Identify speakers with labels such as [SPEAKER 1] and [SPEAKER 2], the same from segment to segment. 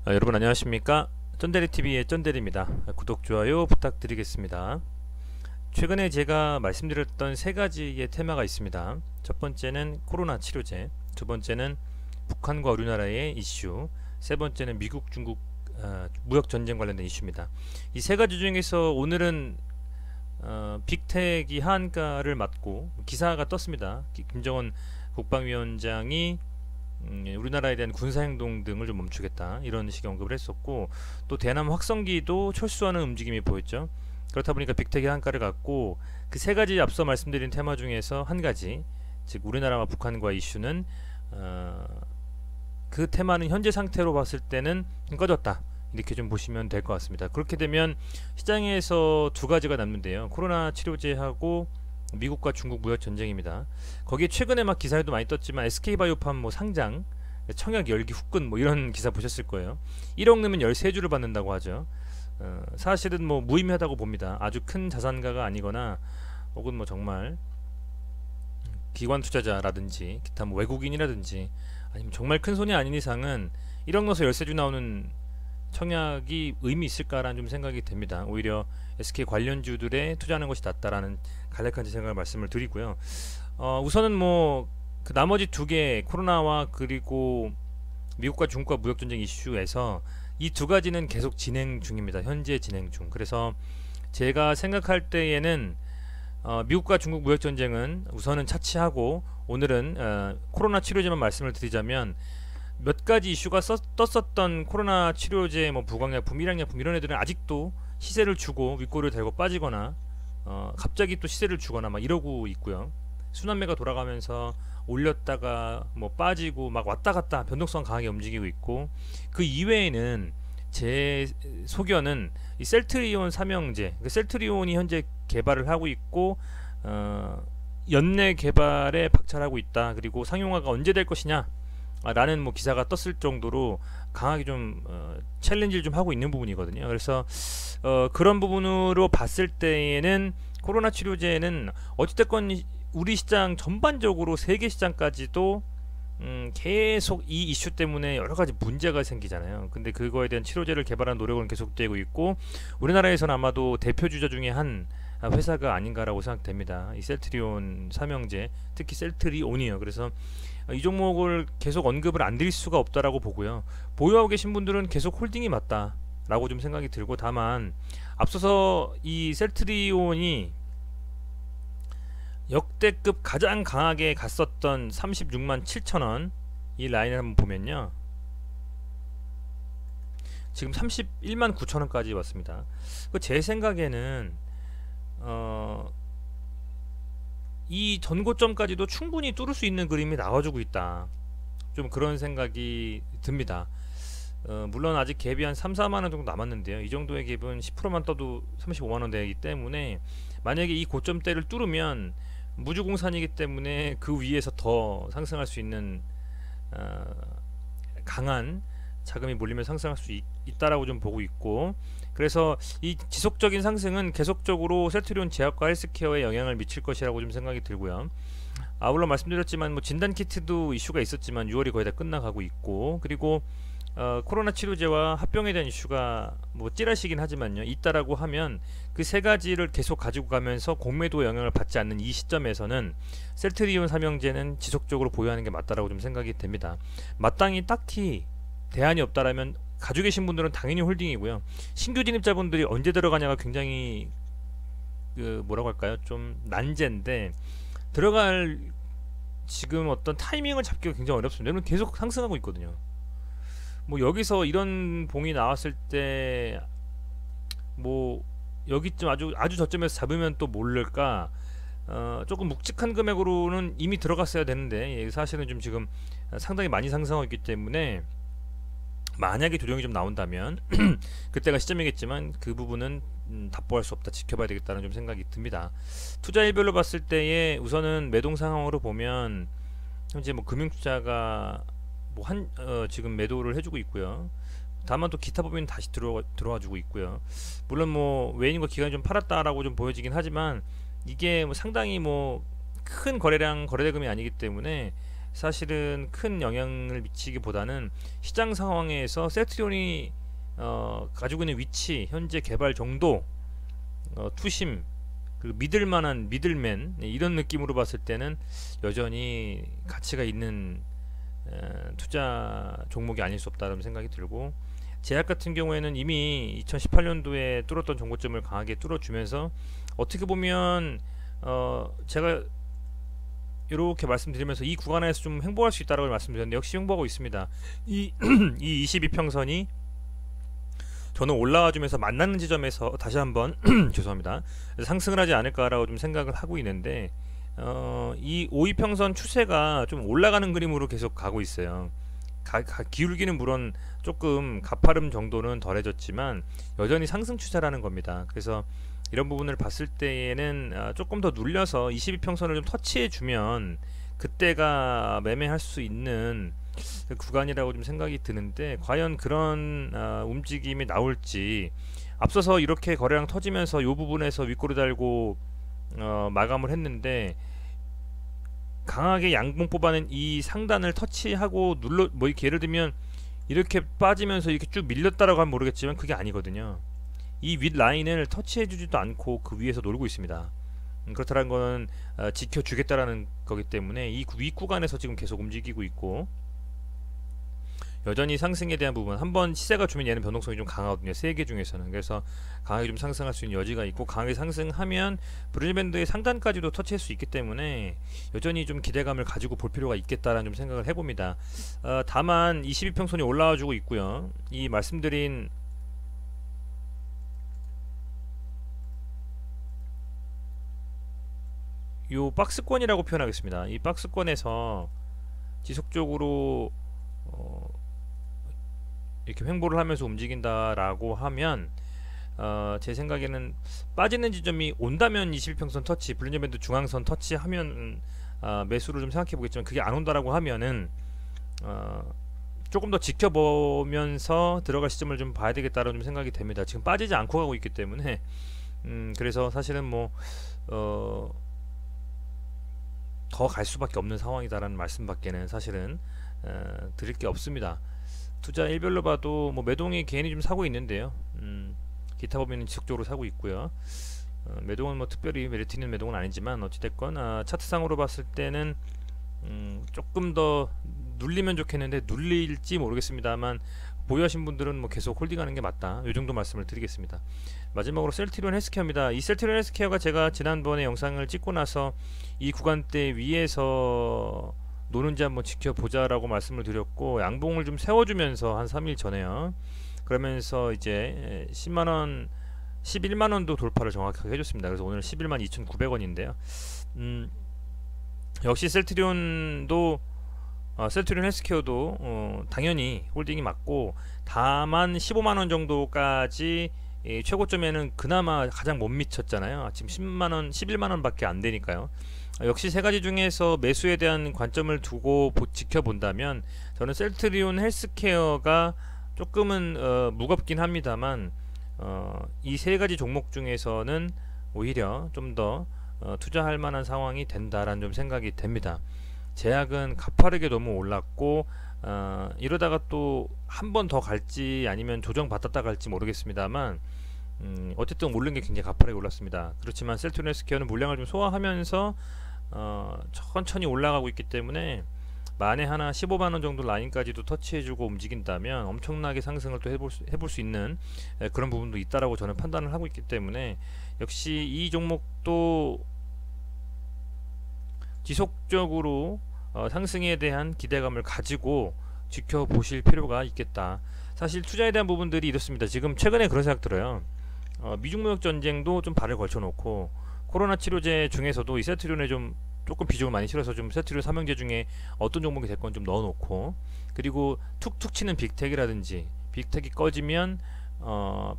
[SPEAKER 1] 여러분 안녕하십니까? 쩐데리TV의 쩐데리입니다. 구독, 좋아요 부탁드리겠습니다. 최근에 제가 말씀드렸던 세 가지의 테마가 있습니다. 첫 번째는 코로나 치료제, 두 번째는 북한과 우리나라의 이슈, 세 번째는 미국, 중국 무역 전쟁 관련된 이슈입니다. 이 세 가지 중에서 오늘은 빅텍이 하한가를 맞고 기사가 떴습니다. 김정은 국방위원장이 우리나라에 대한 군사행동 등을 좀 멈추겠다 이런 식의 언급을 했었고, 또 대남 확성기도 철수하는 움직임이 보였죠. 그렇다 보니까 빅텍이 한가를 갖고 그 세 가지 앞서 말씀드린 테마 중에서 한 가지, 즉 우리나라와 북한과 이슈는 그 테마는 현재 상태로 봤을 때는 꺼졌다, 이렇게 좀 보시면 될 것 같습니다. 그렇게 되면 시장에서 두 가지가 남는데요, 코로나 치료제하고 미국과 중국 무역 전쟁입니다. 거기에 최근에 막 기사에도 많이 떴지만 SK바이오팜 뭐 상장, 청약 열기 후끈 뭐 이런 기사 보셨을 거예요. 1억 넣으면 13주를 받는다고 하죠. 사실은 뭐 무의미하다고 봅니다. 아주 큰 자산가가 아니거나 혹은 뭐 정말 기관 투자자라든지 기타 뭐 외국인이라든지 아니면 정말 큰 손이 아닌 이상은 1억 넣어서 13주 나오는 청약이 의미 있을까라는 좀 생각이 됩니다. 오히려 SK 관련주들에 투자하는 것이 낫다라는 간략한 제 생각을 말씀을 드리고요. 우선은 뭐 그 나머지 두 개, 코로나와 그리고 미국과 중국과 무역 전쟁 이슈에서 이 두 가지는 계속 진행 중입니다. 현재 진행 중. 그래서 제가 생각할 때에는 미국과 중국 무역 전쟁은 우선은 차치하고, 오늘은 코로나 치료제만 말씀을 드리자면 몇 가지 이슈가 떴었던 코로나 치료제, 뭐 부광약품, 일양약품 이런 애들은 아직도 시세를 주고 윗골을 대고 빠지거나 갑자기 또 시세를 주거나 막 이러고 있고요. 순환매가 돌아가면서 올렸다가 뭐 빠지고 막 왔다 갔다 변동성 강하게 움직이고 있고, 그 이외에는 제 소견은 이 셀트리온 삼형제, 그 셀트리온이 현재 개발을 하고 있고 연내 개발에 박차하고 있다. 그리고 상용화가 언제 될 것이냐 라는 뭐 기사가 떴을 정도로 강하게 좀 챌린지를 좀 하고 있는 부분이거든요. 그래서 그런 부분으로 봤을 때에는 코로나 치료제는 어찌됐건 우리 시장 전반적으로 세계 시장까지도 계속 이 이슈 때문에 여러 가지 문제가 생기잖아요. 근데 그거에 대한 치료제를 개발하는 노력은 계속되고 있고, 우리나라에서는 아마도 대표 주자 중에 한 회사가 아닌가라고 생각됩니다. 이 셀트리온 삼형제, 특히 셀트리온이요. 그래서 이 종목을 계속 언급을 안 드릴 수가 없다라고 보고요. 보유하고 계신 분들은 계속 홀딩이 맞다라고 좀 생각이 들고, 다만 앞서서 이 셀트리온이 역대급 가장 강하게 갔었던 36만 7천원 이 라인을 한번 보면요, 지금 31만 9천원까지 왔습니다. 제 생각에는 이 전고점까지도 충분히 뚫을 수 있는 그림이 나와주고 있다, 좀 그런 생각이 듭니다. 물론 아직 갭이 한 3, 4만원 정도 남았는데요, 이 정도의 갭은 10%만 떠도 35만원 되기 때문에 만약에 이 고점대를 뚫으면 무주공산이기 때문에 그 위에서 더 상승할 수 있는 강한 자금이 몰리면 상승할 수 있다라고 좀 보고 있고, 그래서 이 지속적인 상승은 계속적으로 셀트리온 제약과 헬스케어에 영향을 미칠 것이라고 좀 생각이 들고요. 물론 말씀드렸지만 뭐 진단키트도 이슈가 있었지만 6월이 거의 다 끝나가고 있고, 그리고 코로나 치료제와 합병에 대한 이슈가 뭐 찌라시긴 하지만요, 있다라고 하면 그 세 가지를 계속 가지고 가면서 공매도 영향을 받지 않는 이 시점에서는 셀트리온 삼형제는 지속적으로 보유하는 게 맞다라고 좀 생각이 됩니다. 마땅히 딱히 대안이 없다라면 가지고 계신 분들은 당연히 홀딩이고요. 신규 진입자분들이 언제 들어가냐가 굉장히 뭐라고 할까요, 좀 난제인데, 들어갈 지금 어떤 타이밍을 잡기가 굉장히 어렵습니다. 여러분 계속 상승하고 있거든요. 뭐 여기서 이런 봉이 나왔을 때 뭐 여기쯤 아주 저점에서 잡으면 또 모를까, 조금 묵직한 금액으로는 이미 들어갔어야 되는데 사실은 좀 지금 상당히 많이 상승하고 있기 때문에 만약에 조정이 좀 나온다면 그때가 시점이겠지만 그 부분은 답보할 수 없다, 지켜봐야 되겠다는 좀 생각이 듭니다. 투자일별로 봤을 때에 우선은 매동 상황으로 보면 현재 뭐 금융투자가 뭐 지금 매도를 해주고 있고요. 다만 또 기타 법인 다시 들어와주고 있고요. 물론 뭐 외인과 기관이 좀 팔았다라고 좀 보여지긴 하지만, 이게 뭐 상당히 뭐 큰 거래대금이 아니기 때문에 그 부분은 좀 답보할 수 없다, 지켜봐야 되겠다는 좀 생각이 듭니다. 투자일별로 봤을 때에 우선은 매동 상황으로 보면 현재 뭐 금융투자가 뭐 지금 매도를 해주고 있고요. 다만 또 기타 법인 다시 들어와주고 있고요. 물론 뭐 외인과 기관이 좀 팔았다라고 좀 보여지긴 하지만, 이게 뭐 상당히 뭐 사실은 큰 영향을 미치기보다는 시장 상황에서 셀트리온이 가지고 있는 위치, 현재 개발 정도, 투심, 그 믿을만한 미들맨, 이런 느낌으로 봤을 때는 여전히 가치가 있는 투자 종목이 아닐 수 없다는 생각이 들고, 제약 같은 경우에는 이미 2018년도에 뚫었던 정고점을 강하게 뚫어주면서 어떻게 보면 제가 이렇게 말씀드리면서 이 구간에서 좀 횡보할 수 있다고 말씀드렸는데 역시 횡보하고 있습니다. 이 22평선이 저는 올라와주면서 만나는 지점에서 다시 한번 죄송합니다, 상승을 하지 않을까라고 좀 생각을 하고 있는데, 이 52평선 추세가 좀 올라가는 그림으로 계속 가고 있어요. 기울기는 물론 조금 가파름 정도는 덜해졌지만 여전히 상승 추세라는 겁니다. 그래서 이런 부분을 봤을 때에는 조금 더 눌려서 22평선을 좀 터치해 주면 그때가 매매할 수 있는 그 구간이라고 좀 생각이 드는데, 과연 그런 움직임이 나올지. 앞서서 이렇게 거래량 터지면서 이 부분에서 윗꼬리 달고 마감을 했는데, 강하게 양봉 뽑아낸 이 상단을 터치하고 눌러, 뭐 이렇게 예를 들면 이렇게 빠지면서 이렇게 쭉 밀렸다라고 하면 모르겠지만 그게 아니거든요. 이 윗 라인을 터치해주지도 않고 그 위에서 놀고 있습니다. 그렇다는 거는 지켜주겠다라는 거기 때문에 이 윗 구간에서 지금 계속 움직이고 있고, 여전히 상승에 대한 부분, 한번 시세가 주면 얘는 변동성이 좀 강하거든요, 세 개 중에서는. 그래서 강하게 좀 상승할 수 있는 여지가 있고, 강하게 상승하면 브리즈밴드의 상단까지도 터치할 수 있기 때문에 여전히 좀 기대감을 가지고 볼 필요가 있겠다라는 좀 생각을 해봅니다. 다만 22평선이 올라와주고 있고요. 이 말씀드린 요 박스권이라고 표현하겠습니다. 이 박스권에서 지속적으로 이렇게 횡보를 하면서 움직인다라고 하면 제 생각에는 빠지는 지점이 온다면 21평선 터치, 블린저밴드 중앙선 터치하면 매수를 좀 생각해 보겠지만, 그게 안 온다라고 하면은 조금 더 지켜보면서 들어갈 시점을 좀 봐야 되겠다라는 좀 생각이 됩니다. 지금 빠지지 않고 가고 있기 때문에 그래서 사실은 뭐 더 갈 수밖에 없는 상황이다라는 말씀밖에는 사실은 드릴 게 없습니다. 투자 일별로 봐도 뭐 매동이 개인이 좀 사고 있는데요. 기타 법인은 지속적으로 사고 있고요. 매동은 뭐 특별히 메리트 있는 매동은 아니지만 어찌됐건 차트상으로 봤을 때는 조금 더 눌리면 좋겠는데 눌릴지 모르겠습니다만, 보유하신 분들은 뭐 계속 홀딩하는 게 맞다, 이 정도 말씀을 드리겠습니다. 마지막으로 셀트리온 헬스케어입니다. 이 셀트리온 헬스케어가 제가 지난번에 영상을 찍고 나서 이 구간대 위에서 노는지 한번 지켜보자라고 말씀을 드렸고, 양봉을 좀 세워주면서 한 3일 전에요. 그러면서 이제 10만원 11만원도 돌파를 정확하게 해줬습니다. 그래서 오늘 11만 2,900원인데요 역시 셀트리온도 셀트리온 헬스케어도 당연히 홀딩이 맞고, 다만 15만원 정도까지 최고점에는 그나마 가장 못 미쳤잖아요. 지금 10만원 11만원 밖에 안 되니까요. 역시 세 가지 중에서 매수에 대한 관점을 두고 지켜본다면 저는 셀트리온 헬스케어가 조금은 무겁긴 합니다만 이 세 가지 종목 중에서는 오히려 좀 더 투자할 만한 상황이 된다라는 좀 생각이 됩니다. 제약은 가파르게 너무 올랐고 이러다가 또 한 번 더 갈지 아니면 조정받았다 갈지 모르겠습니다만 어쨌든 오른 게 굉장히 가파르게 올랐습니다. 그렇지만 셀트리온 헬스케어는 물량을 좀 소화하면서 천천히 올라가고 있기 때문에 만에 하나 15만원 정도 라인까지도 터치해주고 움직인다면 엄청나게 상승을 또 해볼 수 있는 그런 부분도 있다라고 저는 판단을 하고 있기 때문에, 역시 이 종목도 지속적으로 상승에 대한 기대감을 가지고 지켜보실 필요가 있겠다. 사실 투자에 대한 부분들이 이렇습니다. 지금 최근에 그런 생각 들어요. 미중무역 전쟁도 좀 발을 걸쳐놓고, 코로나 치료제 중에서도 이 셀트리온에 조금 비중을 많이 실어서 좀 셀트리온 삼형제 중에 어떤 종목이 됐건 좀 넣어놓고, 그리고 툭툭 치는 빅텍이라든지, 빅텍이 꺼지면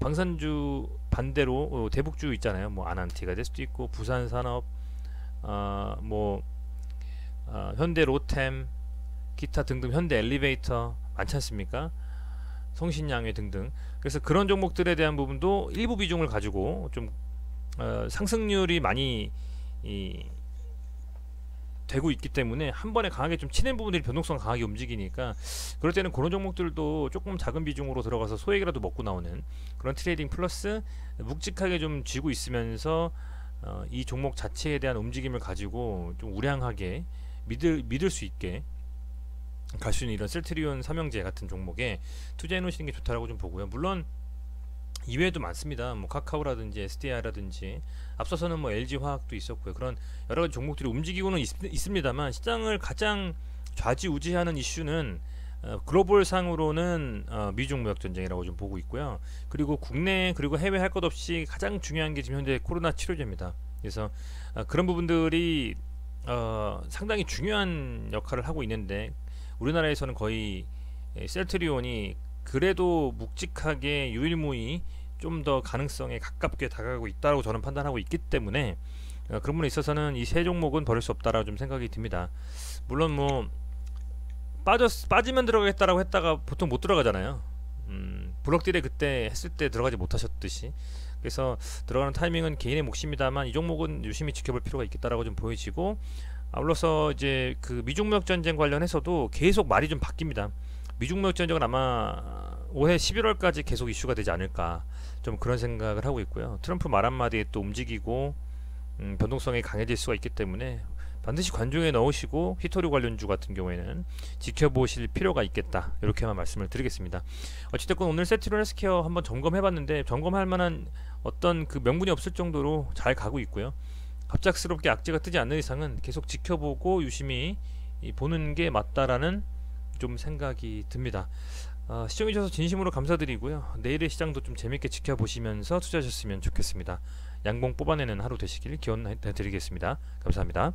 [SPEAKER 1] 방산주 반대로 대북주 있잖아요. 뭐 아난티가 될 수도 있고, 부산산업, 현대 로템, 기타 등등, 현대 엘리베이터 많지 않습니까? 성신양회 등등. 그래서 그런 종목들에 대한 부분도 일부 비중을 가지고 좀 상승률이 많이 되고 있기 때문에 한 번에 강하게 좀 치는 부분들이 변동성 강하게 움직이니까 그럴 때는 그런 종목들도 조금 작은 비중으로 들어가서 소액이라도 먹고 나오는 그런 트레이딩 플러스 묵직하게 좀 쥐고 있으면서 이 종목 자체에 대한 움직임을 가지고 좀 우량하게 믿을 수 있게 갈 수 있는 이런 셀트리온 삼형제 같은 종목에 투자해 놓으시는 게 좋다라고 좀 보고요. 물론 이외에도 많습니다. 뭐 카카오라든지 SDI라든지 앞서서는 뭐 LG화학도 있었고요. 그런 여러 가지 종목들이 움직이고는 있습니다만 시장을 가장 좌지우지하는 이슈는 글로벌 상으로는 미중 무역 전쟁이라고 좀 보고 있고요. 그리고 국내 그리고 해외 할 것 없이 가장 중요한 게 지금 현재 코로나 치료제입니다. 그래서 그런 부분들이 상당히 중요한 역할을 하고 있는데 우리나라에서는 거의 셀트리온이 그래도 묵직하게 유일무이 좀 더 가능성에 가깝게 다가가고 있다고 저는 판단하고 있기 때문에 그런 부분에 있어서는 이 세 종목은 버릴 수 없다라고 좀 생각이 듭니다. 물론 뭐 빠지면 들어가겠다라고 했다가 보통 못 들어가잖아요. 블록딜에 그때 했을 때 들어가지 못하셨듯이. 그래서 들어가는 타이밍은 개인의 몫입니다만 이 종목은 유심히 지켜볼 필요가 있겠다라고 좀 보여지고, 아울러서 이제 그 미중무역 전쟁 관련해서도 계속 말이 좀 바뀝니다. 미중무역 전쟁은 아마 올해 11월까지 계속 이슈가 되지 않을까, 좀 그런 생각을 하고 있고요. 트럼프 말 한마디에 또 움직이고 변동성이 강해질 수가 있기 때문에 반드시 관중에 넣으시고 히토류 관련주 같은 경우에는 지켜보실 필요가 있겠다, 이렇게만 말씀을 드리겠습니다. 어찌됐건 오늘 셀트리온 헬스케어 한번 점검해봤는데 점검할 만한 어떤 그 명분이 없을 정도로 잘 가고 있고요. 갑작스럽게 악재가 뜨지 않는 이상은 계속 지켜보고 유심히 보는 게 맞다라는 좀 생각이 듭니다. 시청해주셔서 진심으로 감사드리고요. 내일의 시장도 좀 재밌게 지켜보시면서 투자하셨으면 좋겠습니다. 양봉 뽑아내는 하루 되시길 기원해드리겠습니다. 감사합니다.